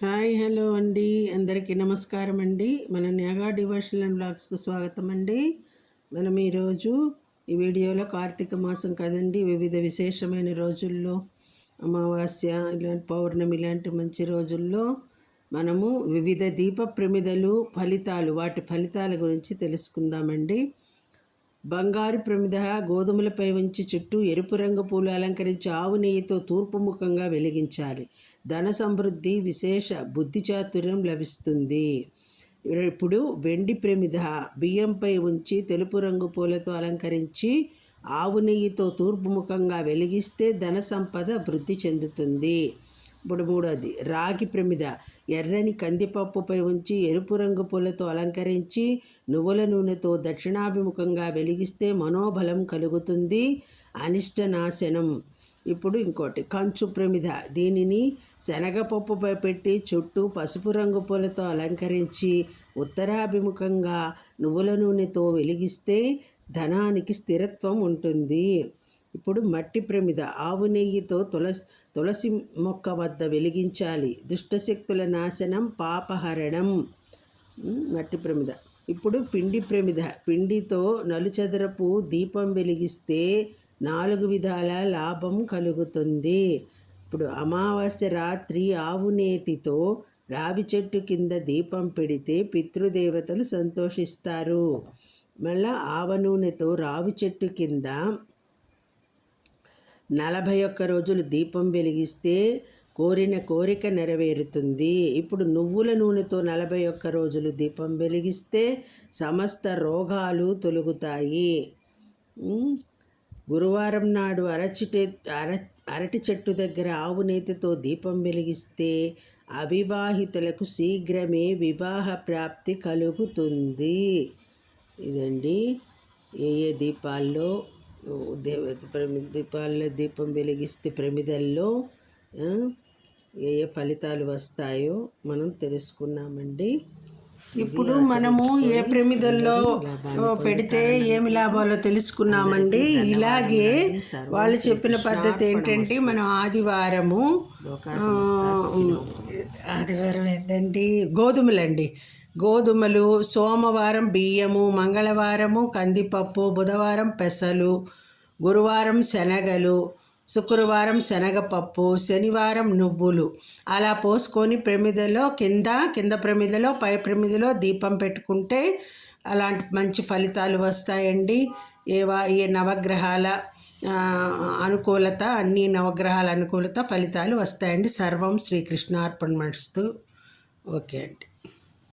Hi hello అండి, అందరికీ నమస్కారం అండి. మన న్యాగా డివోషనల్ అండ్ బ్లాగ్స్కు స్వాగతం అండి. మనం ఈరోజు ఈ వీడియోలో కార్తీక మాసం కదండి, వివిధ విశేషమైన రోజుల్లో అమావాస్య ఇలాంటి పౌర్ణమి ఇలాంటి మంచి రోజుల్లో మనము వివిధ దీప ప్రమిదలు వాటి ఫలితాల గురించి తెలుసుకుందామండి. బంగారు ప్రమిద గోధుమలపై ఉంచి చుట్టూ ఎరుపు రంగు పూలు అలంకరించి ఆవు నెయ్యితో తూర్పు ముఖంగా వెలిగించాలి. ధన సమృద్ధి, విశేష బుద్ధి చాతుర్యం లభిస్తుంది. ఇప్పుడు వెండి ప్రమిద బియ్యంపై ఉంచి తెలుపు రంగు పూలతో అలంకరించి ఆవు నెయ్యితో తూర్పు ముఖంగా వెలిగిస్తే ధన సంపద వృద్ధి చెందుతుంది. ఇప్పుడు మూడోది రాగి ప్రమిద ఎర్రని కందిపప్పుపై ఉంచి ఎరుపు రంగు పూలతో అలంకరించి నువ్వుల నూనెతో దక్షిణాభిముఖంగా వెలిగిస్తే మనోబలం కలుగుతుంది, అనిష్ట నాశనం. ఇప్పుడు ఇంకోటి కంచు ప్రమిద, దీనిని శనగపప్పుపై పెట్టి చుట్టూ పసుపు రంగు పూలతో అలంకరించి ఉత్తరాభిముఖంగా నువ్వుల నూనెతో వెలిగిస్తే ధనానికి స్థిరత్వం ఉంటుంది. ఇప్పుడు మట్టి ప్రమిద ఆవు నెయ్యితో తులసి మొక్క వద్ద వెలిగించాలి. దుష్టశక్తుల నాశనం, పాపహరణం. మట్టి ప్రమిద. ఇప్పుడు పిండి ప్రమిద పిండితో నలుచదరపు దీపం వెలిగిస్తే 4 విధాల లాభం కలుగుతుంది. ఇప్పుడు అమావాస్య రాత్రి ఆవు నేతితో రావి చెట్టు కింద దీపం పెడితే పితృదేవతలు సంతోషిస్తారు. మళ్ళా ఆవ నూనెతో రావి చెట్టు కింద 41 రోజులు దీపం వెలిగిస్తే కోరిన కోరిక నెరవేరుతుంది. ఇప్పుడు నువ్వుల నూనెతో 41 రోజులు దీపం వెలిగిస్తే సమస్త రోగాలు తొలగుతాయి. గురువారం నాడు అరటి చెట్టు దగ్గర ఆవు నేతితో దీపం వెలిగిస్తే అవివాహితులకు శీఘ్రమే వివాహ ప్రాప్తి కలుగుతుంది. ఇదండి ఏ దీపాల్లో దీపం వెలిగిస్తే ప్రమిదల్లో ఏ ఫలితాలు వస్తాయో మనం తెలుసుకున్నామండి. ఇప్పుడు మనము ఏ ప్రమిదల్లో పెడితే ఏమి లాభాలో తెలుసుకున్నామండి. ఇలాగే వాళ్ళు చెప్పిన పద్ధతి ఏంటంటే మనం ఆదివారం ఏంటండి గోధుమలు, సోమవారం బియ్యము, మంగళవారము కందిపప్పు, బుధవారం పెసలు, గురువారం శనగలు, శుక్రవారం శనగపప్పు, శనివారం నువ్వులు అలా పోసుకొని ప్రమిదలో కింద ప్రమిదలో పై ప్రమిదలో దీపం పెట్టుకుంటే అలాంటి మంచి ఫలితాలు వస్తాయండి. ఏ నవగ్రహాల అనుకూలత, అన్ని నవగ్రహాల అనుకూలత ఫలితాలు వస్తాయండి. సర్వం శ్రీకృష్ణార్పణమస్తు. ఓకే అండి.